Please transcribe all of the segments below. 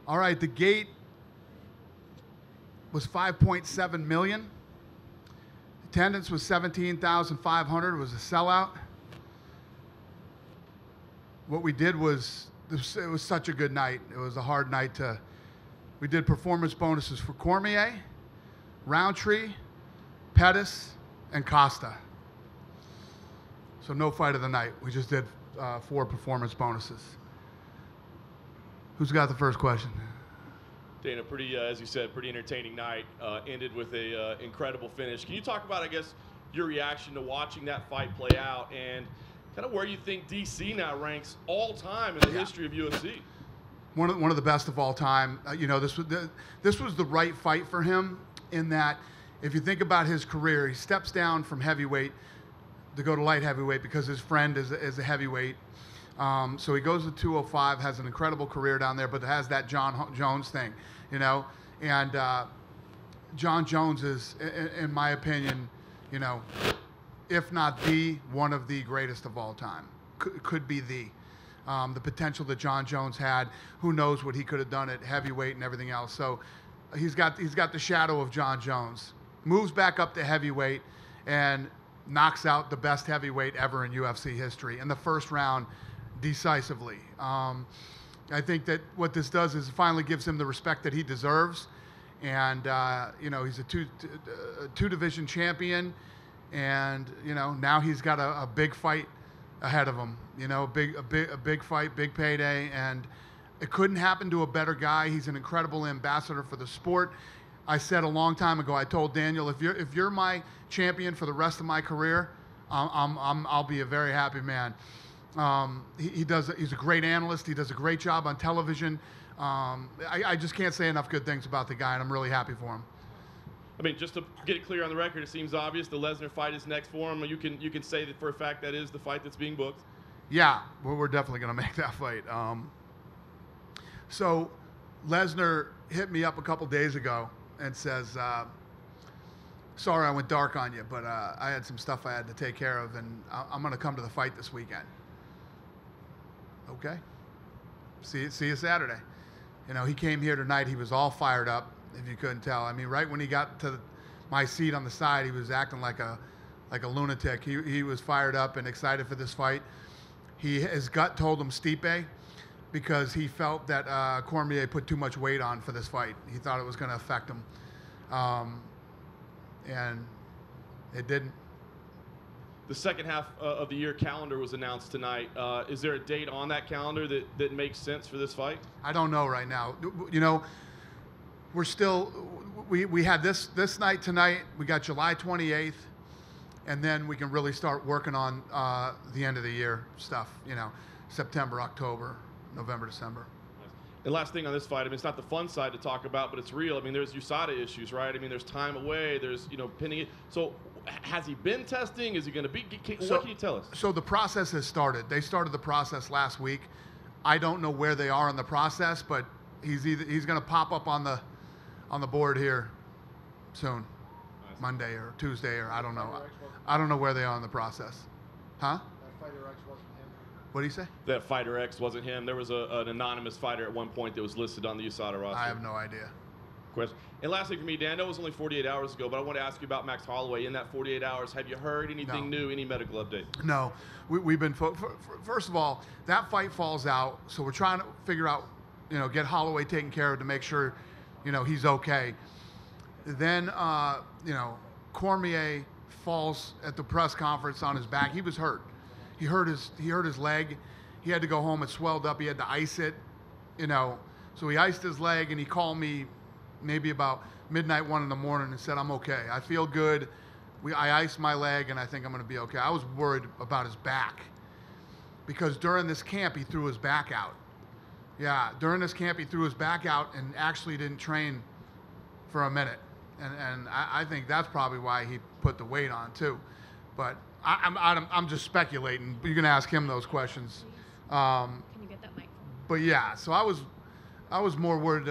All right, the gate was 5.7 million. Attendance was 17,500. It was a sellout. What we did was, it was such a good night. It was a hard night to, we did performance bonuses for Cormier, Roundtree, Pettis, and Costa. So no fight of the night. We just did 4 performance bonuses. Who's got the first question? Dana, pretty, as you said, pretty entertaining night. Ended with a incredible finish. Can you talk about, I guess, your reaction to watching that fight play out and kind of where you think DC now ranks all time in the history of UFC? One of the best of all time. You know, this was the right fight for him in that if you think about his career, he steps down from heavyweight to go to light heavyweight because his friend is a heavyweight. So he goes to 205, has an incredible career down there, but has that John Jones thing, you know. And John Jones is, in my opinion, you know, if not the one of the greatest of all time, could be the potential that John Jones had. Who knows what he could have done at heavyweight and everything else. So he's got the shadow of John Jones. Moves back up to heavyweight and knocks out the best heavyweight ever in UFC history in the first round decisively. I think that what this does is it finally gives him the respect that he deserves. And, you know, he's a two-division champion. And, you know, now he's got a big fight ahead of him. You know, a big fight, big payday. And it couldn't happen to a better guy. He's an incredible ambassador for the sport. I said a long time ago, I told Daniel, if you're my champion for the rest of my career, I'll be a very happy man. He's a great analyst. He does a great job on television. I just can't say enough good things about the guy, and I'm really happy for him. I mean, just to get it clear on the record, it seems obvious the Lesnar fight is next for him. You can say that for a fact that is the fight that's being booked. Yeah, we're definitely going to make that fight. So Lesnar hit me up a couple days ago and says, sorry I went dark on you, but I had some stuff I had to take care of, and I'm going to come to the fight this weekend. Okay. See you Saturday. You know, he came here tonight. He was all fired up, if you couldn't tell. I mean, right when he got to my seat on the side, he was acting like a lunatic. He was fired up and excited for this fight. His gut told him Stipe, because he felt that Cormier put too much weight on for this fight. He thought it was going to affect him. And it didn't. The second half of the year calendar was announced tonight. Is there a date on that calendar that makes sense for this fight? I don't know right now. You know, we're still, we had this night tonight. We got July 28th. And then we can really start working on the end of the year stuff, you know, September, October, November, December. And last thing on this fight, I mean, it's not the fun side to talk about, but it's real. I mean, there's USADA issues, right? I mean, there's time away, there's, you know, pinning it. So has he been testing? Is he going to be? What can you tell us? So the process has started. They started the process last week. I don't know where they are in the process, but he's going to pop up on the board here soon, nice. Monday or Tuesday, or I don't know. I don't know where they are in the process. Huh? Fighter X wasn't him. What do you say? That Fighter X wasn't him. There was an anonymous fighter at one point that was listed on the USADA roster. I have no idea. Question. And lastly for me, Dan, I know it was only 48 hours ago, but I want to ask you about Max Holloway. In that 48 hours, have you heard anything new, any medical updates? No. We've been, first of all, that fight falls out, so we're trying to figure out, you know, get Holloway taken care of to make sure, you know, he's okay. Then, you know, Cormier falls at the press conference on his back. He was hurt. He hurt his leg. He had to go home. It swelled up. He had to ice it, you know. So he iced his leg, and he called me maybe about midnight, 1 in the morning, and said, I'm okay. I feel good. I iced my leg, and I think I'm going to be okay. I was worried about his back because during this camp, he threw his back out. Yeah, during this camp, he threw his back out and actually didn't train for a minute. And I think that's probably why he put the weight on too, but I'm just speculating. You're gonna ask him those questions. Can you get that mic? But yeah, so I was more worried.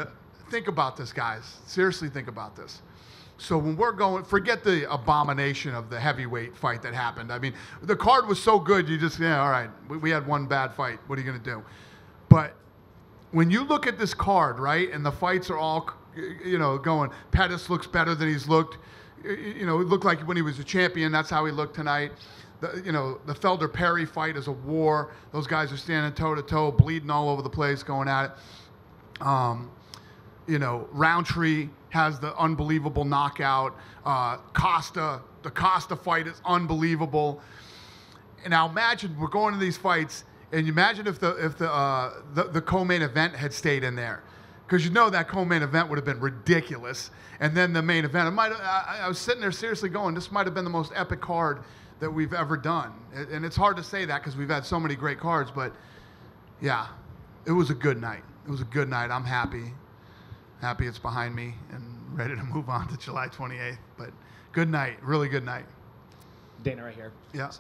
Think about this, guys. Seriously, think about this. So when we're going, forget the abomination of the heavyweight fight that happened. I mean, the card was so good. You just, yeah, all right. We had one bad fight. What are you gonna do? But when you look at this card, right, and the fights are all, going, Pettis looks better than he's looked. It looked like when he was a champion, that's how he looked tonight. The Felder-Perry fight is a war. Those guys are standing toe-to-toe, bleeding all over the place, going at it. Roundtree has the unbelievable knockout. The Costa fight is unbelievable. And now imagine we're going to these fights, and you imagine if the co-main event had stayed in there, because that co-main event would have been ridiculous. And then the main event, I was sitting there seriously going, this might have been the most epic card that we've ever done. And it's hard to say that because we've had so many great cards, but yeah, it was a good night. It was a good night. I'm happy it's behind me and ready to move on to July 28th. But good night, really good night. Dana, right here. Yeah.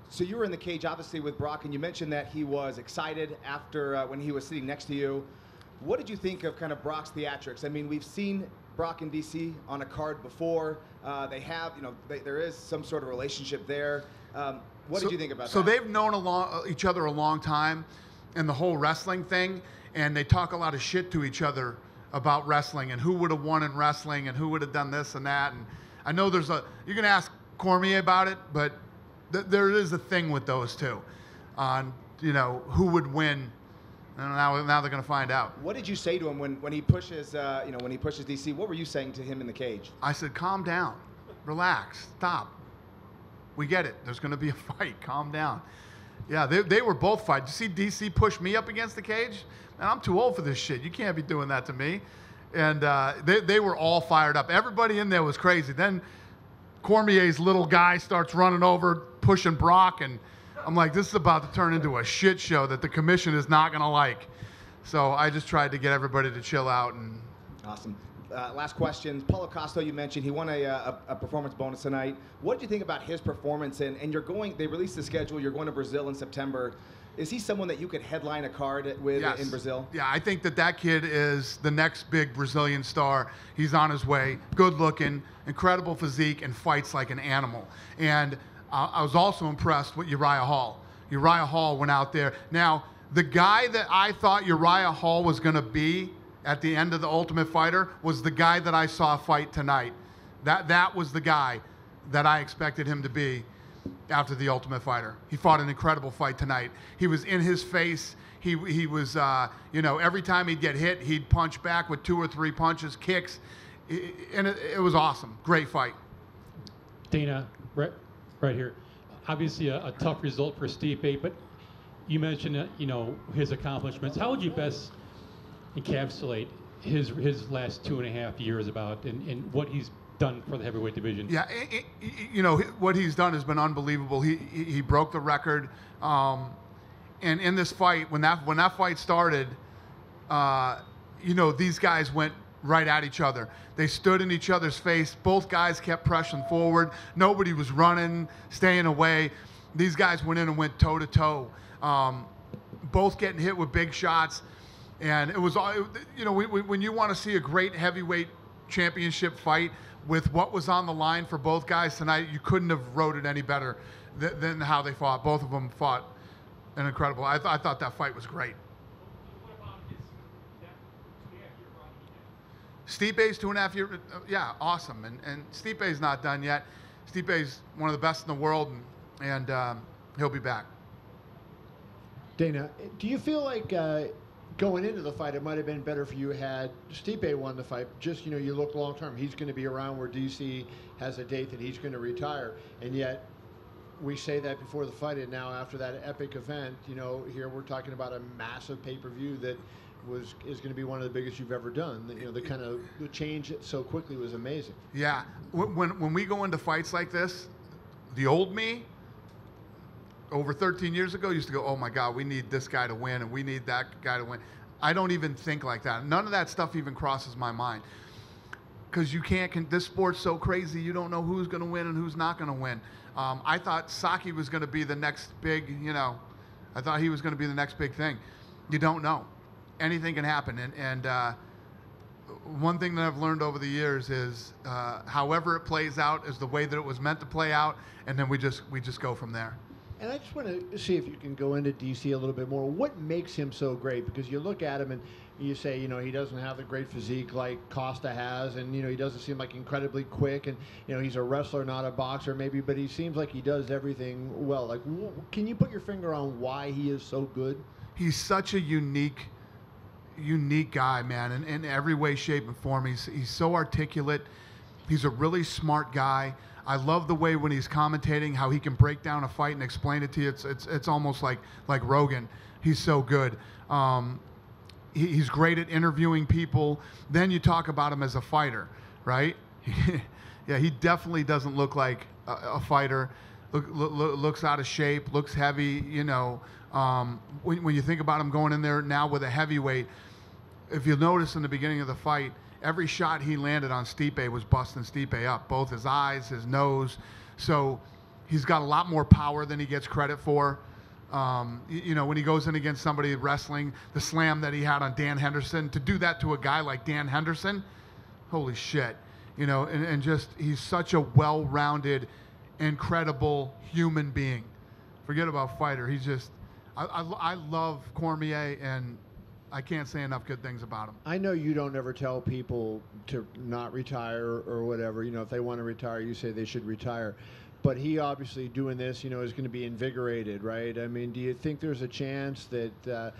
So you were in the cage, obviously, with Brock, and you mentioned that he was excited after when he was sitting next to you. What did you think of kind of Brock's theatrics? I mean, we've seen Brock and DC on a card before. They have, there is some sort of relationship there. What did you think about that? So they've known each other a long time, and the whole wrestling thing, and they talk a lot of shit to each other about wrestling and who would have won in wrestling and who would have done this and that. And I know you can ask Cormier about it, but there is a thing with those two on, who would win. And now they're going to find out. What did you say to him when he pushes, when he pushes DC? What were you saying to him in the cage? I said, calm down, relax, stop. We get it. There's going to be a fight. Calm down. Yeah, they were both fighting. Did you see DC push me up against the cage? Man, I'm too old for this shit. You can't be doing that to me. And they were all fired up. Everybody in there was crazy. Then Cormier's little guy starts running over, pushing Brock, and I'm like, this is about to turn into a shit show that the commission is not going to like. So I just tried to get everybody to chill out. And awesome. Last question. Paulo Costa, you mentioned he won a performance bonus tonight. What did you think about his performance? And they released the schedule. You're going to Brazil in September. Is he someone that you could headline a card with in Brazil? Yeah, I think that kid is the next big Brazilian star. He's on his way. Good looking, incredible physique, and fights like an animal. And I was also impressed with Uriah Hall. Uriah Hall went out there. Now, the guy that I thought Uriah Hall was going to be at the end of the Ultimate Fighter was the guy that I saw fight tonight. That was the guy that I expected him to be after the Ultimate Fighter. He fought an incredible fight tonight. He was in his face. He was, every time he'd get hit, he'd punch back with 2 or 3 punches, kicks, and it was awesome. Great fight. Dana, right here. Obviously a tough result for Stipe, but you mentioned his accomplishments. How would you best encapsulate his last 2.5 years about and what he's done for the heavyweight division? Yeah, what he's done has been unbelievable. He broke the record, and in this fight, when that fight started, these guys went right at each other. They stood in each other's face. Both guys kept pressing forward. Nobody was running, staying away. These guys went in and went toe to toe, both getting hit with big shots. And it was, when you want to see a great heavyweight championship fight with what was on the line for both guys tonight, you couldn't have wrote it any better than how they fought. Both of them fought an incredible. I thought that fight was great. Stipe's 2.5 year, yeah, awesome. And Stipe's not done yet. Stipe's one of the best in the world, and he'll be back. Dana, do you feel like going into the fight, it might have been better for you had Stipe won the fight? Just, you look long term. He's going to be around where DC has a date that he's going to retire. And yet, we say that before the fight, and now after that epic event, here we're talking about a massive pay-per-view that is going to be one of the biggest you've ever done. The change so quickly was amazing. Yeah. When we go into fights like this, the old me, over 13 years ago, used to go, oh my God, we need this guy to win and we need that guy to win. I don't even think like that. None of that stuff even crosses my mind. Because this sport's so crazy, you don't know who's going to win and who's not going to win. I thought Saki was going to be the next big, I thought he was going to be the next big thing. You don't know. Anything can happen. And one thing that I've learned over the years is however it plays out is the way that it was meant to play out, and then we just go from there. And I just want to see if you can go into DC a little bit more. What makes him so great? Because you look at him and you say, he doesn't have the great physique like Costa has, and he doesn't seem like incredibly quick, and he's a wrestler, not a boxer, maybe, but he seems like he does everything well. Like, can you put your finger on why he is so good? He's such a unique guy, man, in every way, shape, and form. He's so articulate. He's a really smart guy. I love the way when he's commentating how he can break down a fight and explain it to you. It's almost like Rogan. He's so good. He's great at interviewing people. Then you talk about him as a fighter, right? Yeah, he definitely doesn't look like a fighter. Looks out of shape. Looks heavy. When you think about him going in there now with a heavyweight, if you'll notice in the beginning of the fight, every shot he landed on Stipe was busting Stipe up, both his eyes, his nose. So he's got a lot more power than he gets credit for. When he goes in against somebody wrestling, the slam that he had on Dan Henderson, to do that to a guy like Dan Henderson, holy shit. And just he's such a well-rounded, incredible human being. Forget about fighter. He's just, I love Cormier, and I can't say enough good things about him. I know you don't ever tell people to not retire or whatever. If they want to retire, you say they should retire. But he obviously doing this, is going to be invigorated, right? I mean, do you think there's a chance that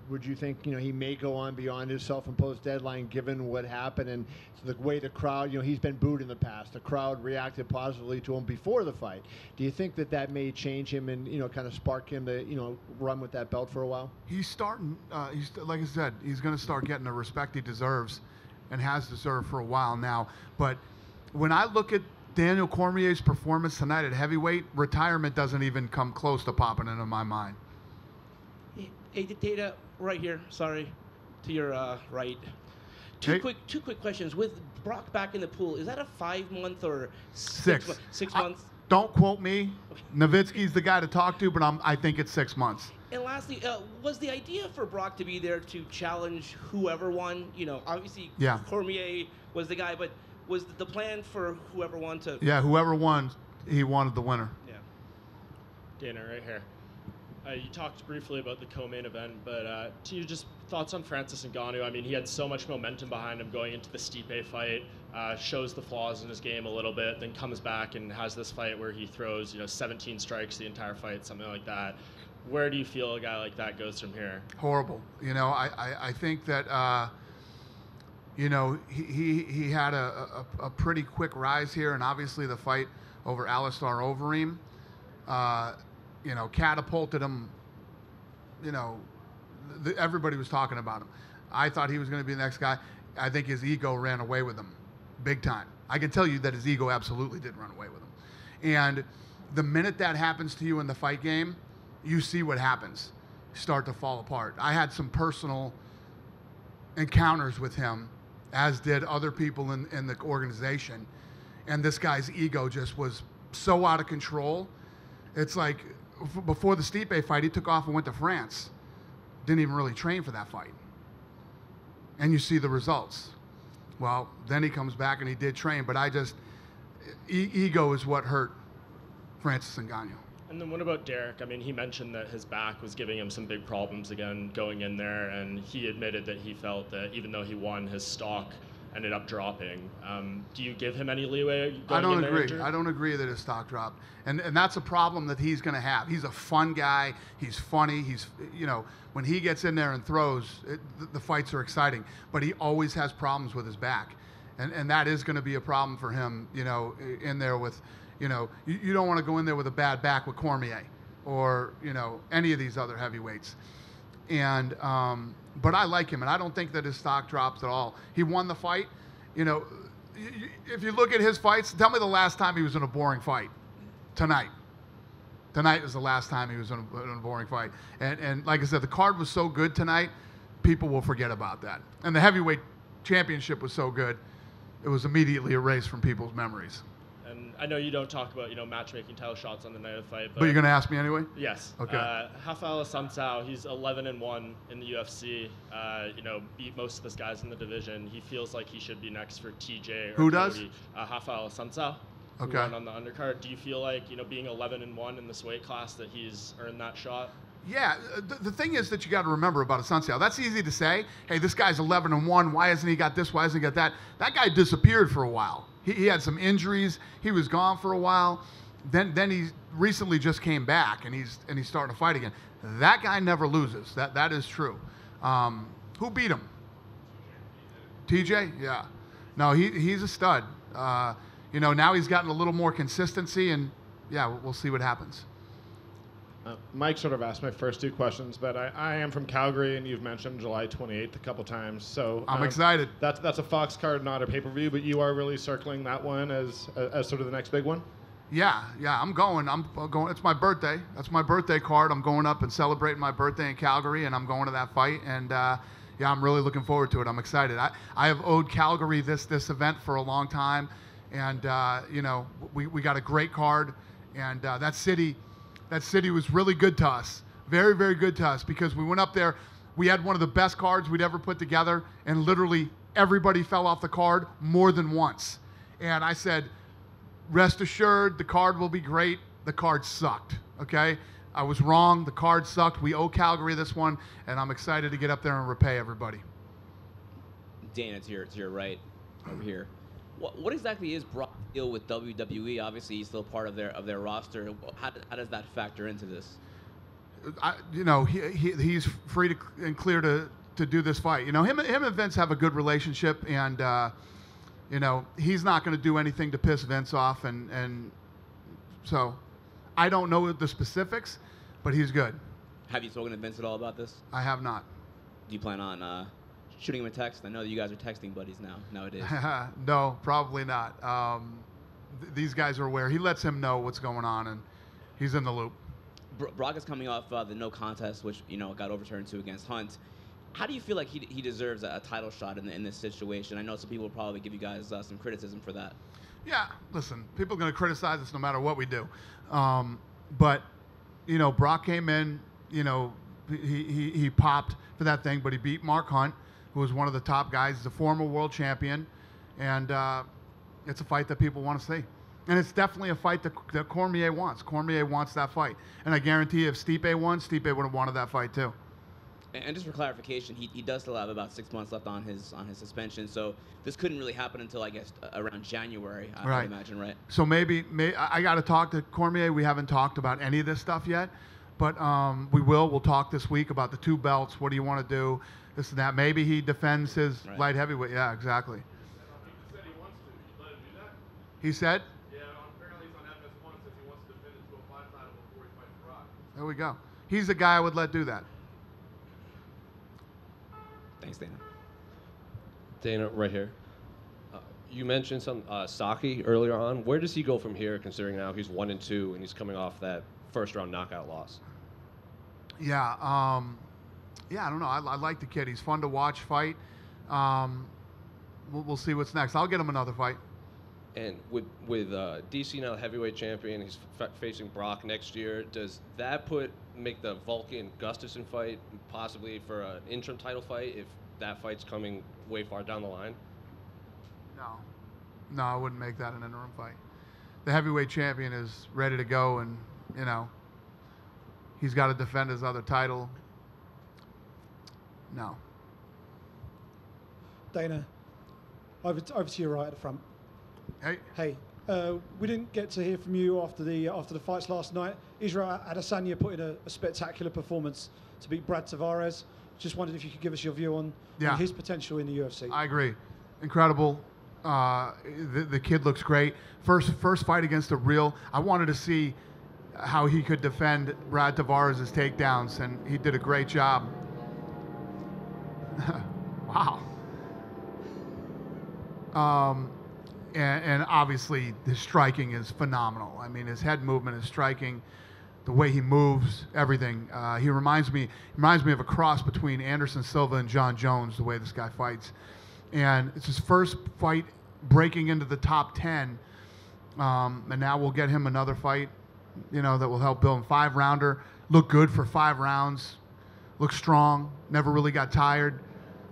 would you think he may go on beyond his self-imposed deadline given what happened and the way the crowd, he's been booed in the past. The crowd reacted positively to him before the fight. Do you think that may change him and kind of spark him to run with that belt for a while? He's starting. Like I said, he's going to start getting the respect he deserves, and has deserved for a while now. But when I look at Daniel Cormier's performance tonight at heavyweight, retirement doesn't even come close to popping into my mind. Hey, Data, right here. Sorry, to your right. Two quick questions. With Brock back in the pool, is that a 5-month or 6 months? Don't quote me. Nowitzki's the guy to talk to, but I think it's 6 months. And lastly, was the idea for Brock to be there to challenge whoever won? Obviously, yeah. Cormier was the guy, but was the plan for whoever won to? Yeah, whoever won, he wanted the winner. Yeah. Dana, right here. You talked briefly about the co-main event, but to you, just thoughts on Francis Ngannou? I mean, he had so much momentum behind him going into the Stipe fight, shows the flaws in his game a little bit, then comes back and has this fight where he throws, 17 strikes the entire fight, something like that. Where do you feel a guy like that goes from here? Horrible. I think that he had a pretty quick rise here, and obviously the fight over Alistair Overeem, catapulted him. Everybody was talking about him. I thought he was going to be the next guy. I think his ego ran away with him, big time. I can tell you that his ego absolutely did run away with him. And the minute that happens to you in the fight game, you see what happens. Start to fall apart. I had some personal encounters with him, as did other people in the organization. And this guy's ego just was so out of control. It's like before the Stipe fight, he took off and went to France. Didn't even really train for that fight. And you see the results. Well, then he comes back and he did train, but ego is what hurt Francis Ngannou. And then what about Derek? I mean, he mentioned that his back was giving him some big problems again going in there, and he admitted that he felt that even though he won, his stock ended up dropping. Do you give him any leeway going in there injured? I don't agree that his stock dropped. And that's a problem that he's going to have. He's a fun guy. He's funny. He's, when he gets in there and throws, the fights are exciting. But he always has problems with his back. And that is going to be a problem for him, in there with, you don't want to go in there with a bad back with Cormier or, any of these other heavyweights. And, but I like him, and I don't think that his stock drops at all. He won the fight. If you look at his fights, tell me the last time he was in a boring fight. Tonight. Tonight was the last time he was in a boring fight. And like I said, the card was so good tonight, people will forget about that. And the heavyweight championship was so good, it was immediately erased from people's memories. And I know you don't talk about, matchmaking title shots on the night of the fight. But you're going to ask me anyway? Yes. Okay. Rafael Assunção, he's 11-1 in the UFC. Beat most of those guys in the division. He feels like he should be next for TJ or Who Cody. does? Rafael Assunção. Okay. won on the undercard. Do you feel like, being 11-1 in this weight class, that he's earned that shot? Yeah, the thing is that you got to remember about Asuncion. That's easy to say. Hey, this guy's 11-1. Why hasn't he got this? Why hasn't he got that? That guy disappeared for a while. He had some injuries. He was gone for a while. Then he recently just came back, and he's starting to fight again. That guy never loses. That is true. Who beat him? TJ? Yeah. No, he's a stud. Now he's gotten a little more consistency, and yeah, we'll see what happens. Mike sort of asked my first two questions, but I am from Calgary, and you've mentioned July 28th a couple times. So I'm excited. That's a Fox card, not a pay-per-view, but you are really circling that one as sort of the next big one? Yeah, I'm going. It's my birthday. That's my birthday card. I'm going up and celebrating my birthday in Calgary, and I'm going to that fight. And yeah, I'm really looking forward to it. I'm excited. I have owed Calgary this event for a long time, and we got a great card, and that city was really good to us. Very, very good to us, because we went up there. We had one of the best cards we'd ever put together, and literally everybody fell off the card more than once. And I said, rest assured, the card will be great. The card sucked, okay? I was wrong. The card sucked. We owe Calgary this one, and I'm excited to get up there and repay everybody. Dana, to your right, over here. What exactly is Brock's deal with WWE? Obviously, he's still part of their roster. How does that factor into this? He's free and clear to do this fight. Him and Vince have a good relationship, and he's not going to do anything to piss Vince off, and so I don't know the specifics, but he's good. Have you spoken to Vince at all about this? I have not. Do you plan on shooting him a text? I know that you guys are texting buddies nowadays. No, probably not. These guys are aware. He lets him know what's going on, and he's in the loop. Brock is coming off the no contest, which got overturned to against Hunt. How do you feel like he deserves a title shot in this situation? I know some people will probably give you guys some criticism for that. Yeah, listen, people are going to criticize us no matter what we do. But, Brock came in, he popped for that thing, but he beat Mark Hunt, who was one of the top guys. He's a former world champion, and it's a fight that people want to see. And it's definitely a fight that Cormier wants. Cormier wants that fight. And I guarantee if Stipe won, Stipe would have wanted that fight too. And just for clarification, he does still have about 6 months left on his suspension, so this couldn't really happen until, I guess, around January, I would imagine, right? So maybe I got to talk to Cormier. We haven't talked about any of this stuff yet, but we will. We'll talk this week about the 2 belts. What do you want to do? This and that. Maybe he defends his light heavyweight. Yeah, exactly. He said he wants to. You let him do that? He said? Yeah, apparently he's on FS1, says he wants to defend his 205 title before he fights Brock. There we go. He's the guy I would let do that. Thanks, Dana. Dana, right here. You mentioned some Saki earlier on. Where does he go from here, considering now he's 1-2 and he's coming off that first-round knockout loss? Yeah, I don't know. I like the kid. He's fun to watch fight. We'll see what's next. I'll get him another fight. And with DC now the heavyweight champion, he's facing Brock next year. Does that make the Vulcan-Gustafsson fight possibly for an interim title fight if that fight's coming way far down the line? No, I wouldn't make that an interim fight. The heavyweight champion is ready to go, and he's got to defend his other title. No. Dana, over to your right at the front. Hey. We didn't get to hear from you after the fights last night. Israel Adesanya put in a spectacular performance to beat Brad Tavares. Just wondered if you could give us your view on his potential in the UFC. I agree. Incredible. The kid looks great. First fight against a real. I wanted to see how he could defend Brad Tavares' takedowns, and he did a great job. Wow. And obviously his striking is phenomenal. I mean, his head movement is striking, the way he moves, everything. He reminds me of a cross between Anderson Silva and John Jones, the way this guy fights. And it's his first fight breaking into the top 10. And now we'll get him another fight, that will help build him. 5-rounder, looked good for 5 rounds, looked strong, never really got tired.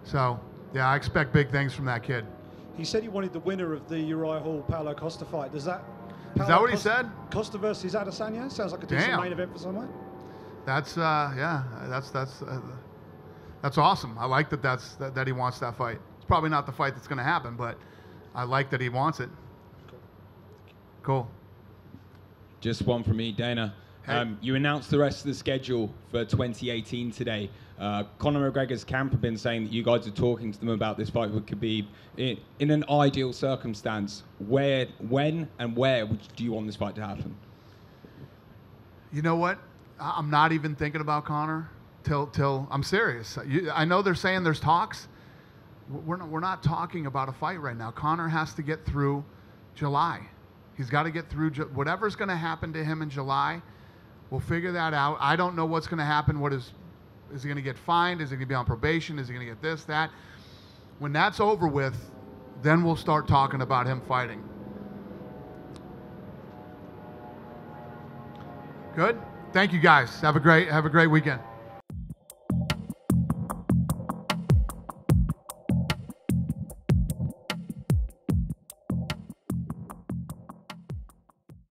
So, yeah, I expect big things from that kid. He said he wanted the winner of the Uriah Hall Paulo Costa fight. Does that Is that what he said? Costa versus Adesanya sounds like a decent main event for somewhere. That's that's awesome. I like that he wants that fight. It's probably not the fight that's going to happen, but I like that he wants it. Cool. Just one from me, Dana. Hey. You announced the rest of the schedule for 2018 today. Conor McGregor's camp have been saying that you guys are talking to them about this fight, which could be in an ideal circumstance. Where, when, and where do you want this fight to happen? You know what? I'm not even thinking about Conor till I'm serious. I know they're saying there's talks. We're not talking about a fight right now. Conor has to get through July. He's got to get through whatever's going to happen to him in July. We'll figure that out. I don't know what's going to happen. Is he going to get fined? Is he going to be on probation? Is he going to get this, that? When that's over with, then we'll start talking about him fighting. Good? Thank you guys. Have a great weekend.